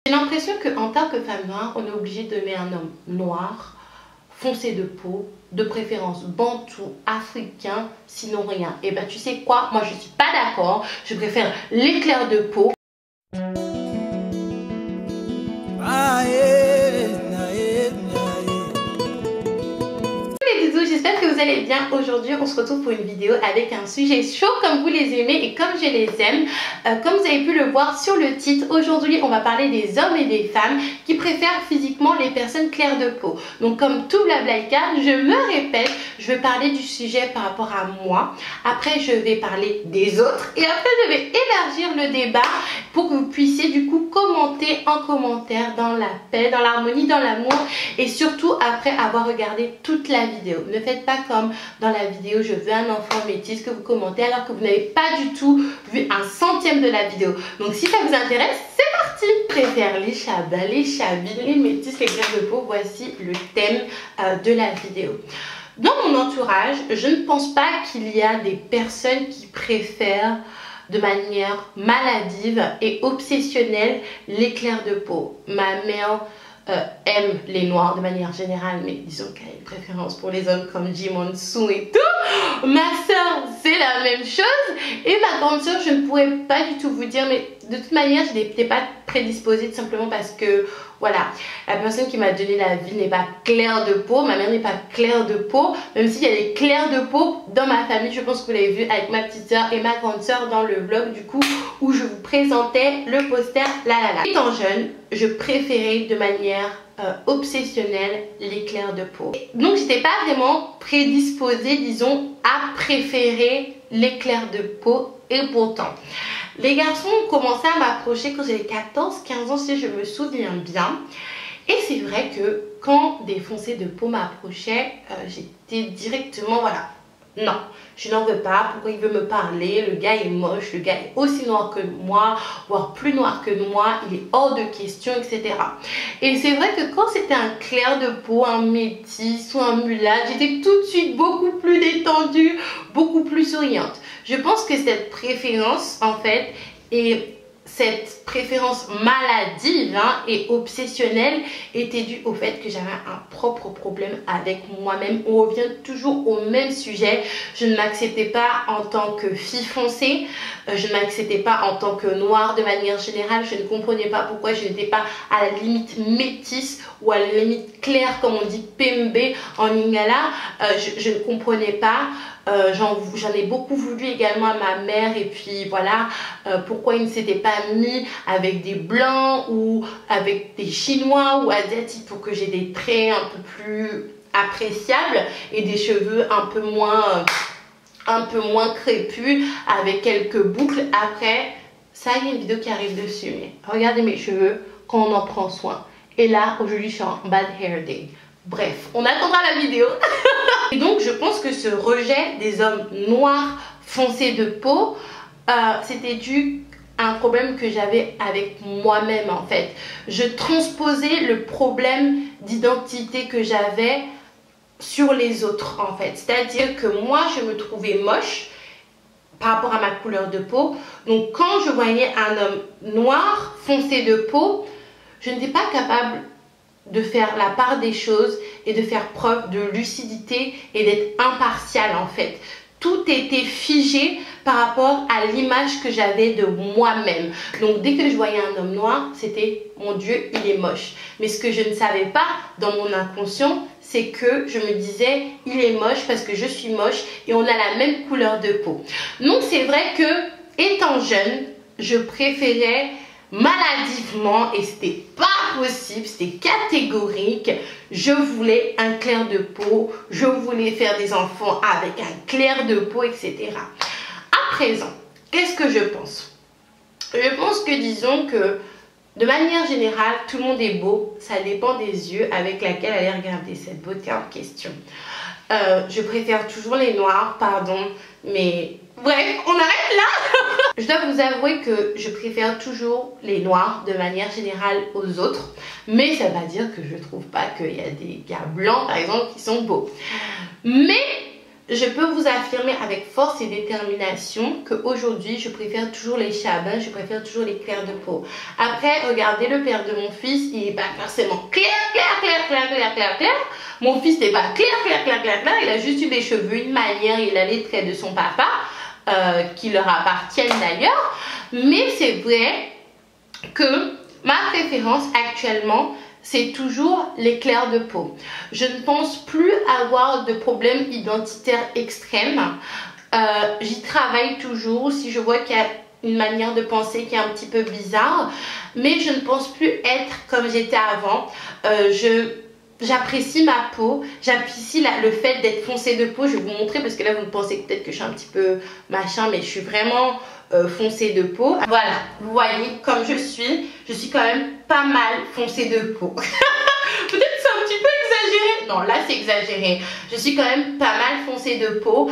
J'ai l'impression qu'en tant que femme noire, on est obligé d'aimer un homme noir, foncé de peau, de préférence bantou, africain, sinon rien. Et ben tu sais quoi, moi je suis pas d'accord, je préfère l'éclair de peau. J'espère que vous allez bien. Aujourd'hui on se retrouve pour une vidéo avec un sujet chaud comme vous les aimez et comme je les aime. Comme vous avez pu le voir sur le titre, aujourd'hui on va parler des hommes et des femmes qui préfèrent physiquement les personnes claires de peau. Donc comme tout blablaïka, je me répète, je vais parler du sujet par rapport à moi. Après je vais parler des autres et après je vais élargir le débat pour que vous puissiez du coup commenter en commentaire dans la paix, dans l'harmonie, dans l'amour et surtout après avoir regardé toute la vidéo. Ne faites pas comme dans la vidéo je veux un enfant métis que vous commentez alors que vous n'avez pas du tout vu un centième de la vidéo. Donc si ça vous intéresse, c'est parti. Préfère les chabas, les chabines, les métis, les clairs de peau. Voici le thème de la vidéo. Dans mon entourage, je ne pense pas qu'il y a des personnes qui préfèrent de manière maladive et obsessionnelle les clairs de peau. Ma mère aime les noirs de manière générale, mais disons qu'elle a une préférence pour les hommes comme Jim Monsoon et tout. Ma soeur, c'est la même chose. Et ma grande soeur, je ne pourrais pas du tout vous dire, mais de toute manière, je n'étais pas prédisposée tout simplement parce que, voilà, la personne qui m'a donné la vie n'est pas claire de peau. Ma mère n'est pas claire de peau, même s'il y a des clairs de peau dans ma famille. Je pense que vous l'avez vu avec ma petite soeur et ma grande soeur dans le vlog du coup où je vous présentais le poster Étant jeune, je préférais de manière obsessionnelle les clairs de peau. Donc j'étais pas vraiment prédisposée, disons, à préférer les clairs de peau. Et pourtant, les garçons ont commencé à m'approcher quand j'avais 14-15 ans, si je me souviens bien. Et c'est vrai que quand des foncés de peau m'approchaient, j'étais directement, voilà, non, je n'en veux pas, pourquoi il veut me parler, le gars est moche, le gars est aussi noir que moi, voire plus noir que moi, il est hors de question, etc. Et c'est vrai que quand c'était un clair de peau, un métis ou un mulâtre, j'étais tout de suite beaucoup plus détendue, beaucoup plus souriante. Je pense que cette préférence, en fait, et cette préférence maladive et obsessionnelle était due au fait que j'avais un propre problème avec moi-même. On revient toujours au même sujet. Je ne m'acceptais pas en tant que fille foncée, je ne m'acceptais pas en tant que noire de manière générale. Je ne comprenais pas pourquoi je n'étais pas à la limite métisse ou à la limite claire comme on dit PMB en lingala. Je ne comprenais pas. J'en ai beaucoup voulu également à ma mère et puis voilà pourquoi il ne s'était pas mis avec des blancs ou avec des chinois ou asiatiques pour que j'ai des traits un peu plus appréciables et des cheveux un peu moins crépus avec quelques boucles. Après ça, il y a une vidéo qui arrive dessus, mais regardez mes cheveux quand on en prend soin. Et là aujourd'hui je suis en bad hair day. Bref, on attendra la vidéo. Et donc je pense que ce rejet des hommes noirs foncés de peau, c'était dû à un problème que j'avais avec moi-même en fait. Je transposais le problème d'identité que j'avais sur les autres en fait. C'est-à-dire que moi je me trouvais moche par rapport à ma couleur de peau. Donc quand je voyais un homme noir foncé de peau, je n'étais pas capable de faire la part des choses et de faire preuve de lucidité et d'être impartial en fait. Tout était figé par rapport à l'image que j'avais de moi-même. Donc dès que je voyais un homme noir, c'était mon Dieu, il est moche. Mais ce que je ne savais pas dans mon inconscient, c'est que je me disais il est moche parce que je suis moche et on a la même couleur de peau. Donc c'est vrai que étant jeune, je préférais maladivement, et c'était pas possible, c'était catégorique, je voulais un clair de peau, je voulais faire des enfants avec un clair de peau, etc. À présent, qu'est-ce que je pense? Je pense que disons que de manière générale, tout le monde est beau, ça dépend des yeux avec laquelle aller regarder cette beauté en question. Je préfère toujours les noirs, pardon, mais bref, on arrête là. Je dois vous avouer que je préfère toujours les noirs de manière générale aux autres, mais ça ne veut pas dire que je ne trouve pas qu'il y a des gars blancs par exemple qui sont beaux. Mais je peux vous affirmer avec force et détermination qu'aujourd'hui, je préfère toujours les chabins, je préfère toujours les clairs de peau. Après, regardez le père de mon fils, il n'est pas forcément clair. Mon fils n'est pas clair. Il a juste eu des cheveux, une manière, il a les traits de son papa, qui leur appartiennent d'ailleurs. Mais c'est vrai que ma préférence actuellement, c'est toujours les clairs de peau. Je ne pense plus avoir de problème identitaire extrême. J'y travaille toujours si je vois qu'il y a une manière de penser qui est un petit peu bizarre. Mais je ne pense plus être comme j'étais avant. J'apprécie ma peau, j'apprécie le fait d'être foncée de peau. Je vais vous montrer parce que là vous me pensez peut-être que je suis un petit peu machin, mais je suis vraiment foncée de peau. Voilà, vous voyez comme je suis quand même pas mal foncée de peau. Peut-être que c'est un petit peu exagéré. Non, là c'est exagéré. Je suis quand même pas mal foncée de peau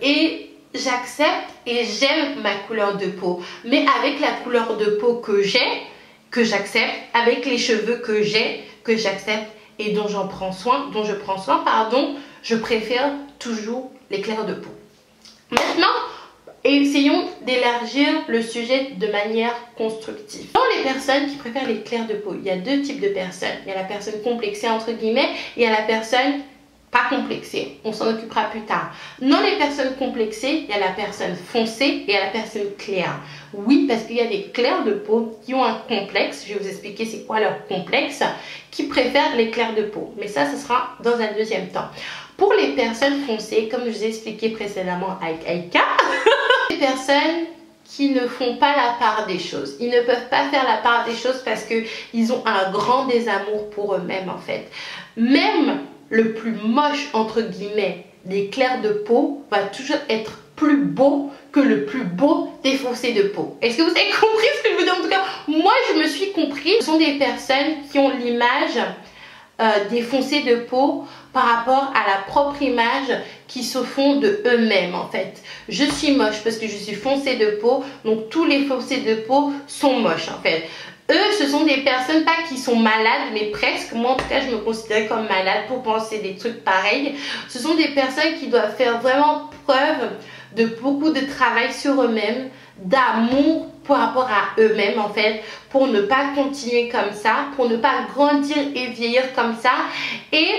et j'accepte et j'aime ma couleur de peau. Mais avec la couleur de peau que j'ai, que j'accepte, avec les cheveux que j'ai, que j'accepte et dont je prends soin, je préfère toujours les clairs de peau. Maintenant, essayons d'élargir le sujet de manière constructive. Dans les personnes qui préfèrent les clairs de peau, il y a deux types de personnes. Il y a la personne complexée entre guillemets et il y a la personne pas complexée. On s'en occupera plus tard. Dans les personnes complexées, il y a la personne foncée et il y a la personne claire. Oui, parce qu'il y a des clairs de peau qui ont un complexe. Je vais vous expliquer c'est quoi leur complexe, qui préfèrent les clairs de peau. Mais ça, ce sera dans un deuxième temps. Pour les personnes foncées, comme je vous ai expliqué précédemment avec Aïka, les personnes qui ne font pas la part des choses. Ils ne peuvent pas faire la part des choses parce qu'ils ont un grand désamour pour eux-mêmes en fait. Même le plus moche entre guillemets des clairs de peau va toujours être plus beau que le plus beau des foncés de peau. Est-ce que vous avez compris ce que je veux dire? En tout cas, moi je me suis compris. Ce sont des personnes qui ont l'image des foncés de peau par rapport à la propre image qui se font de eux-mêmes en fait. Je suis moche parce que je suis foncée de peau, donc tous les foncés de peau sont moches en fait. Eux, ce sont des personnes, pas qui sont malades, mais presque. Moi, en tout cas, je me considère comme malade pour penser des trucs pareils. Ce sont des personnes qui doivent faire vraiment preuve de beaucoup de travail sur eux-mêmes, d'amour par rapport à eux-mêmes, en fait, pour ne pas continuer comme ça, pour ne pas grandir et vieillir comme ça, et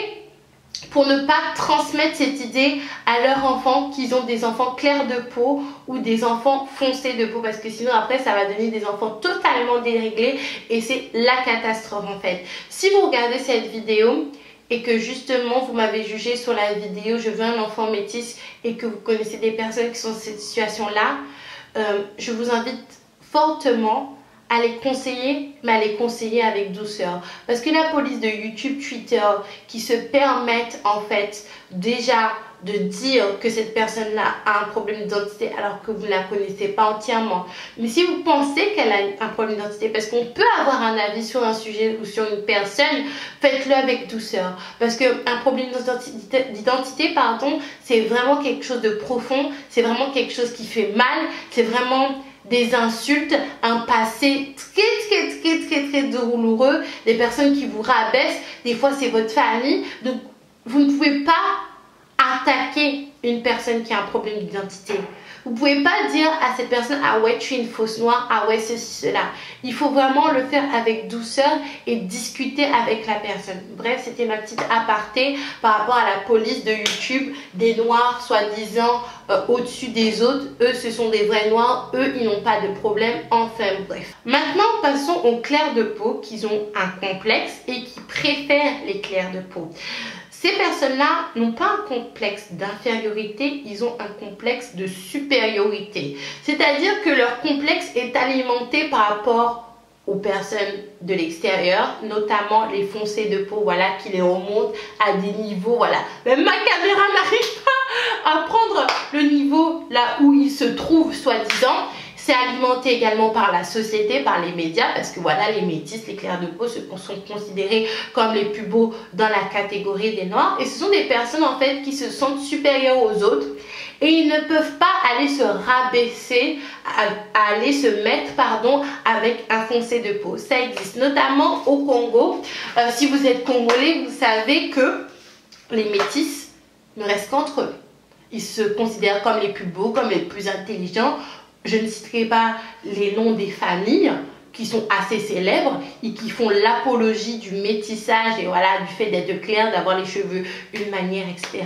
pour ne pas transmettre cette idée à leurs enfants qu'ils ont des enfants clairs de peau ou des enfants foncés de peau, parce que sinon après ça va donner des enfants totalement déréglés et c'est la catastrophe en fait. Si vous regardez cette vidéo et que justement vous m'avez jugé sur la vidéo je veux un enfant métis et que vous connaissez des personnes qui sont dans cette situation là, je vous invite fortement à les conseiller, mais à les conseiller avec douceur. Parce que la police de YouTube, Twitter, qui se permettent en fait déjà de dire que cette personne-là a un problème d'identité alors que vous ne la connaissez pas entièrement. Mais si vous pensez qu'elle a un problème d'identité, parce qu'on peut avoir un avis sur un sujet ou sur une personne, faites-le avec douceur. Parce qu'un problème d'identité, pardon, c'est vraiment quelque chose de profond, c'est vraiment quelque chose qui fait mal, c'est vraiment des insultes, un passé très douloureux, des personnes qui vous rabaissent, des fois c'est votre famille, donc vous ne pouvez pas attaquer une personne qui a un problème d'identité. Vous ne pouvez pas dire à cette personne, ah ouais tu es une fausse noire, ah ouais ceci, cela. Il faut vraiment le faire avec douceur et discuter avec la personne. Bref, c'était ma petite aparté par rapport à la police de YouTube, des noirs soi-disant au-dessus des autres. Eux ce sont des vrais noirs, eux ils n'ont pas de problème, enfin bref. Maintenant passons aux clairs de peau qui ont un complexe et qui préfèrent les clairs de peau. Ces personnes-là n'ont pas un complexe d'infériorité, ils ont un complexe de supériorité. C'est-à-dire que leur complexe est alimenté par rapport aux personnes de l'extérieur, notamment les foncés de peau, voilà, qui les remontent à des niveaux, voilà. Même ma caméra n'arrive pas à prendre le niveau là où ils se trouvent, soi-disant. C'est alimenté également par la société, par les médias, parce que voilà, les métis, les clairs de peau sont considérés comme les plus beaux dans la catégorie des noirs. Et ce sont des personnes en fait qui se sentent supérieures aux autres et ils ne peuvent pas aller se rabaisser, aller se mettre, pardon, avec un foncé de peau. Ça existe notamment au Congo. Si vous êtes congolais, vous savez que les métis ne restent qu'entre eux. Ils se considèrent comme les plus beaux, comme les plus intelligents. Je ne citerai pas les noms des familles qui sont assez célèbres et qui font l'apologie du métissage et voilà, du fait d'être clair, d'avoir les cheveux d'une manière, etc.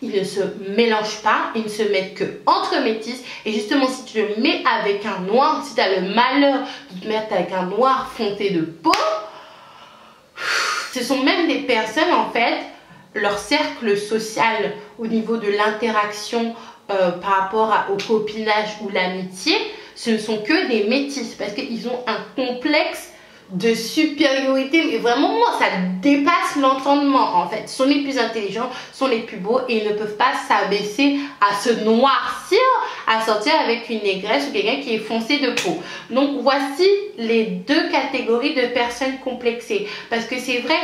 Ils ne se mélangent pas, ils ne se mettent que entre métis. Et justement, si tu le mets avec un noir, si tu as le malheur de te mettre avec un noir fonté de peau, ce sont même des personnes, en fait, leur cercle social au niveau de l'interaction par rapport au copinage ou l'amitié, ce ne sont que des métis parce qu'ils ont un complexe de supériorité, mais vraiment moi ça dépasse l'entendement en fait. Ce sont les plus intelligents, sont les plus beaux et ils ne peuvent pas s'abaisser à se noircir, à sortir avec une négresse ou quelqu'un qui est foncé de peau. Donc voici les deux catégories de personnes complexées, parce que c'est vrai,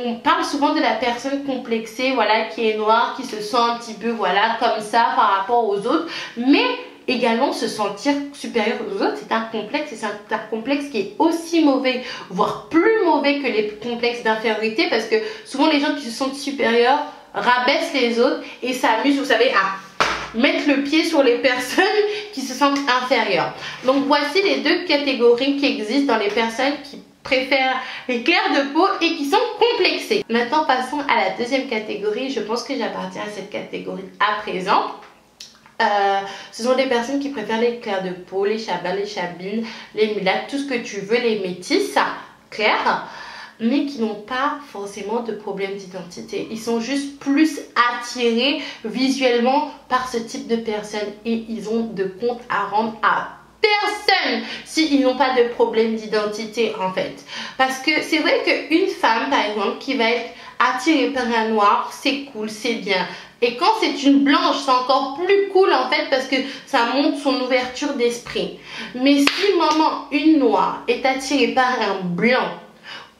on parle souvent de la personne complexée, voilà, qui est noire, qui se sent un petit peu voilà comme ça par rapport aux autres, mais également se sentir supérieur aux autres, c'est un complexe, et c'est un complexe qui est aussi mauvais, voire plus mauvais que les complexes d'infériorité, parce que souvent les gens qui se sentent supérieurs rabaissent les autres et s'amusent, vous savez, à mettre le pied sur les personnes qui se sentent inférieures. Donc voici les deux catégories qui existent dans les personnes qui préfèrent les clairs de peau et qui sont complexées. Maintenant passons à la deuxième catégorie. Je pense que j'appartiens à cette catégorie à présent. Ce sont des personnes qui préfèrent les clairs de peau, les chabins, les chabines, les mulattes, tout ce que tu veux, les métis, clairs, mais qui n'ont pas forcément de problème d'identité. Ils sont juste plus attirés visuellement par ce type de personnes et ils ont de compte à rendre à personne s'ils n'ont pas de problème d'identité en fait. Parce que c'est vrai qu'une femme par exemple qui va être attirée par un noir, c'est cool, c'est bien. Et quand c'est une blanche, c'est encore plus cool en fait parce que ça montre son ouverture d'esprit. Mais si maman, une noire, est attirée par un blanc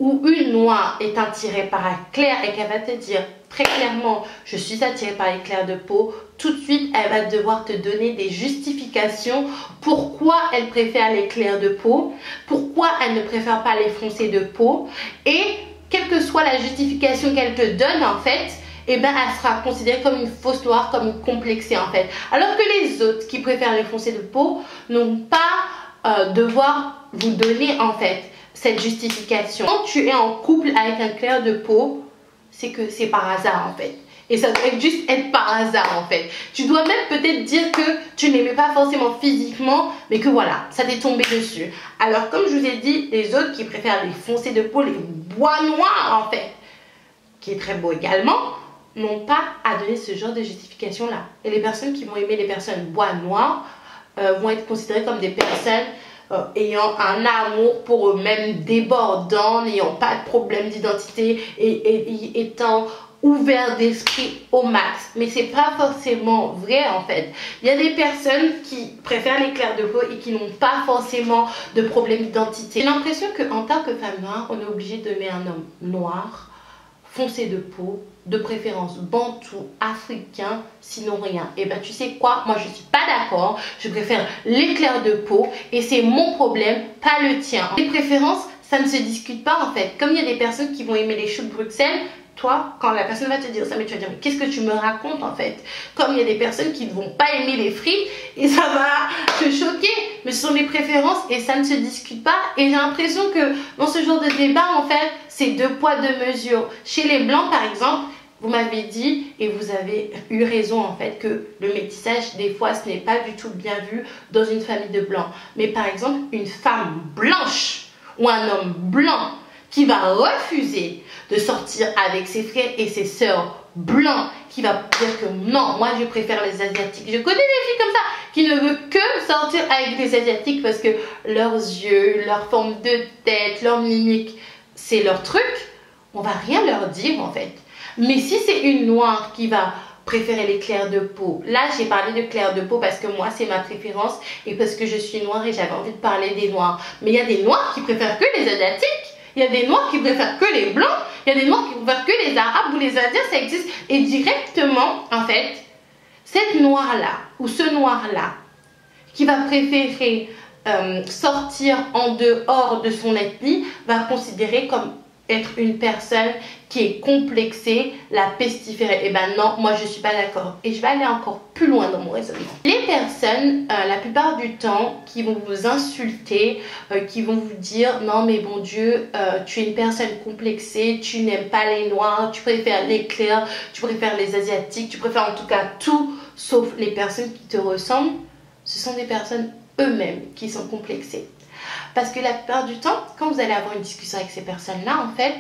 ou une noire est attirée par un clair et qu'elle va te dire très clairement je suis attirée par les clairs de peau, tout de suite elle va devoir te donner des justifications pourquoi elle préfère les clairs de peau, pourquoi elle ne préfère pas les foncés de peau, et quelle que soit la justification qu'elle te donne en fait, eh ben, elle sera considérée comme une fausse noire, comme une complexée en fait. Alors que les autres qui préfèrent les foncés de peau n'ont pas devoir vous donner en fait cette justification. Quand tu es en couple avec un clair de peau, c'est que c'est par hasard en fait. Et ça doit juste être par hasard en fait. Tu dois même peut-être dire que tu n'aimais pas forcément physiquement, mais que voilà, ça t'est tombé dessus. Alors comme je vous ai dit, les autres qui préfèrent les foncés de peau, les bois noirs en fait, qui est très beau également, n'ont pas à donner ce genre de justification là. Et les personnes qui vont aimer les personnes bois noirs vont être considérées comme des personnes ayant un amour pour eux-mêmes débordant, n'ayant pas de problème d'identité et étant ouvert d'esprit au max. Mais c'est pas forcément vrai en fait. Il y a des personnes qui préfèrent les clairs de peau et qui n'ont pas forcément de problème d'identité. J'ai l'impression qu'en tant que femme noire, on est obligé d'aimer un homme noir, foncé de peau, de préférence bantou, africain, sinon rien. Et ben tu sais quoi, moi je suis pas d'accord, je préfère les clairs de peau et c'est mon problème, pas le tien. Les préférences, ça ne se discute pas en fait. Comme il y a des personnes qui vont aimer les choux de Bruxelles, toi, quand la personne va te dire ça, mais tu vas dire, mais qu'est-ce que tu me racontes en fait? Comme il y a des personnes qui ne vont pas aimer les frites et ça va te choquer. Mais ce sont des préférences et ça ne se discute pas. Et j'ai l'impression que dans ce genre de débat, en fait, c'est deux poids, deux mesures. Chez les blancs, par exemple, vous m'avez dit, et vous avez eu raison en fait, que le métissage, des fois, ce n'est pas du tout bien vu dans une famille de blancs. Mais par exemple, une femme blanche ou un homme blanc qui va refuser de sortir avec ses frères et ses sœurs blancs, qui va dire que non, moi je préfère les asiatiques. Je connais des filles comme ça qui ne veulent que sortir avec des asiatiques parce que leurs yeux, leur forme de tête, leur mimique, c'est leur truc. On va rien leur dire en fait. Mais si c'est une noire qui va préférer les clairs de peau, là j'ai parlé de clairs de peau parce que moi c'est ma préférence et parce que je suis noire et j'avais envie de parler des noirs. Mais il y a des noirs qui préfèrent que les asiatiques. Il y a des noirs qui préfèrent que les blancs, il y a des noirs qui préfèrent que les arabes ou les indiens, ça existe. Et directement, en fait, cette noire-là, ou ce noir-là, qui va préférer sortir en dehors de son ethnie, va considérer comme être une personne qui est complexée, la pestiférée. Et ben non, moi je suis pas d'accord. Et je vais aller encore plus loin dans mon raisonnement. Les personnes, la plupart du temps, qui vont vous insulter, qui vont vous dire non mais bon Dieu, tu es une personne complexée, tu n'aimes pas les noirs, tu préfères les clairs, tu préfères les asiatiques, tu préfères en tout cas tout sauf les personnes qui te ressemblent, ce sont des personnes eux-mêmes qui sont complexées. Parce que la plupart du temps, quand vous allez avoir une discussion avec ces personnes-là, en fait,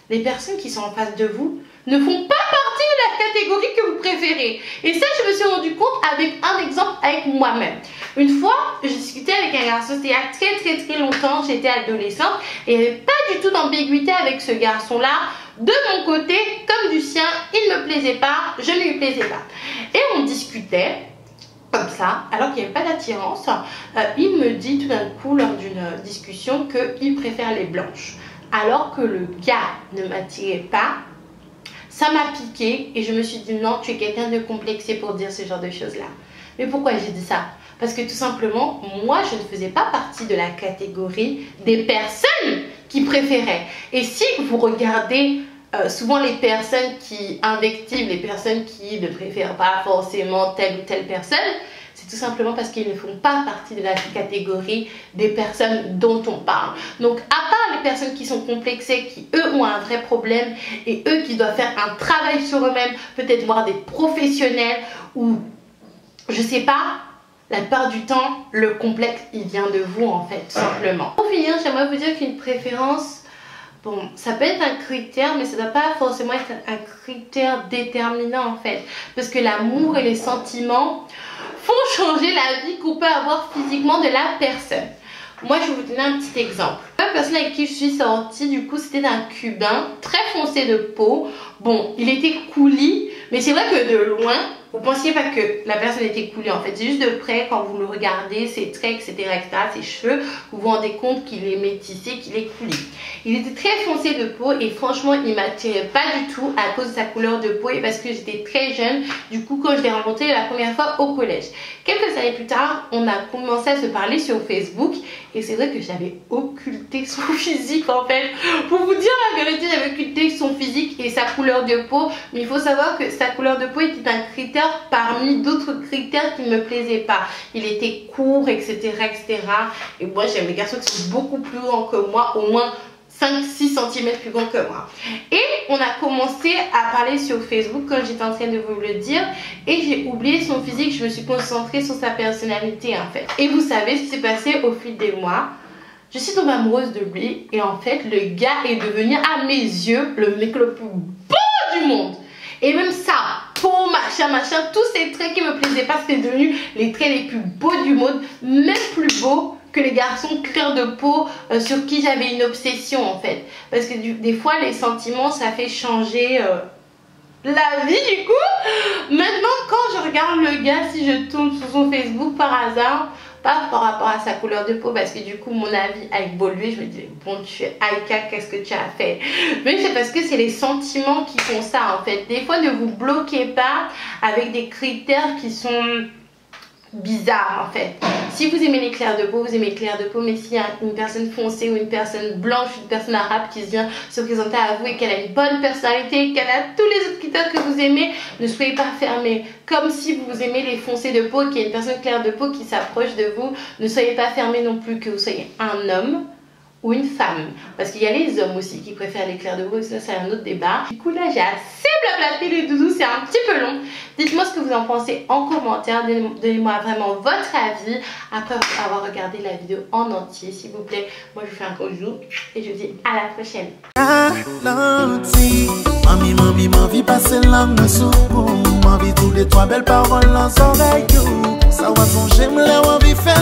les personnes qui sont en face de vous ne font pas partie de la catégorie que vous préférez. Et ça, je me suis rendu compte avec un exemple avec moi-même. Une fois, je discutais avec un garçon, c'était il y a très longtemps, j'étais adolescente, et il n'y avait pas du tout d'ambiguïté avec ce garçon-là. De mon côté, comme du sien, il ne me plaisait pas, je ne lui plaisais pas. Et on discutait comme ça, alors qu'il n'y avait pas d'attirance. Il me dit tout d'un coup lors d'une discussion qu'il préfère les blanches. Alors que le gars ne m'attirait pas, ça m'a piqué et je me suis dit non, tu es quelqu'un de complexé pour dire ce genre de choses-là. Mais pourquoi j'ai dit ça? Parce que tout simplement, moi je ne faisais pas partie de la catégorie des personnes qui préféraient. Et si vous regardez souvent les personnes qui invectivent, les personnes qui ne préfèrent pas forcément telle ou telle personne, c'est tout simplement parce qu'ils ne font pas partie de la catégorie des personnes dont on parle. Donc à part les personnes qui sont complexées, qui eux ont un vrai problème et eux qui doivent faire un travail sur eux-mêmes, peut-être voir des professionnels ou je sais pas, la plupart du temps le complexe il vient de vous en fait, tout simplement. Pour finir, j'aimerais vous dire qu'une préférence, bon, ça peut être un critère, mais ça ne doit pas forcément être un critère déterminant en fait. Parce que l'amour et les sentiments font changer la vie qu'on peut avoir physiquement de la personne. Moi, je vais vous donner un petit exemple. La personne avec qui je suis sortie, du coup, c'était un Cubain, très foncé de peau. Bon, il était couli, mais c'est vrai que de loin, vous pensiez pas que la personne était coulée en fait. C'est juste de près, quand vous le regardez, ses traits, etc., ses cheveux, vous vous rendez compte qu'il est métissé, qu'il est couli. Il était très foncé de peau et franchement, il m'attirait pas du tout à cause de sa couleur de peau et parce que j'étais très jeune. Du coup, quand je l'ai rencontré la première fois au collège. Quelques années plus tard, on a commencé à se parler sur Facebook et c'est vrai que j'avais occulté son physique en fait. Pour vous dire la vérité, j'avais occulté son physique et sa couleur de peau. Mais il faut savoir que sa couleur de peau était un critère parmi d'autres critères qui ne me plaisaient pas. Il était court, etc. Et moi, j'aime les garçons qui sont beaucoup plus grands que moi, au moins 5-6 cm plus grand que moi. Et on a commencé à parler sur Facebook quand j'étais en train de vous le dire. Et j'ai oublié son physique, je me suis concentrée sur sa personnalité en fait. Et vous savez ce qui s'est passé au fil des mois. Je suis tombée amoureuse de lui. Et en fait, le gars est devenu à mes yeux le mec le plus beau du monde. Et même ça, peau, machin, tous ces traits qui me plaisaient pas, c'était devenu les traits les plus beaux du monde. Même plus beaux que les garçons clairs de peau sur qui j'avais une obsession en fait. Parce que des fois les sentiments ça fait changer la vie du coup. Maintenant quand je regarde le gars, si je tombe sur son Facebook par hasard, pas par rapport à sa couleur de peau parce que du coup mon avis a évolué, je me dis bon tu es Aïka, qu'est-ce que tu as fait? Mais c'est parce que c'est les sentiments qui font ça en fait. Des fois ne vous bloquez pas avec des critères qui sont bizarre en fait. Si vous aimez les clairs de peau, vous aimez les clairs de peau, mais s'il y a une personne foncée ou une personne blanche, une personne arabe qui vient se présenter à vous et qu'elle a une bonne personnalité, qu'elle a tous les autres critères que vous aimez, ne soyez pas fermés. Comme si vous aimez les foncés de peau et qu'il y a une personne claire de peau qui s'approche de vous, ne soyez pas fermés non plus, que vous soyez un homme ou une femme. Parce qu'il y a les hommes aussi qui préfèrent les clairs de peau, ça c'est un autre débat. Du coup là j'ai assez blablaté les doudous, c'est un petit peu long. Dites-moi ce que vous en pensez en commentaire, donnez-moi vraiment votre avis après avoir regardé la vidéo en entier s'il vous plaît. Moi je vous fais un gros bisou et je vous dis à la prochaine. Mami, m'envie passer l'âme sous m'envie tous les trois belles paroles dans son oreille. Ça va son j'aime là, envie faire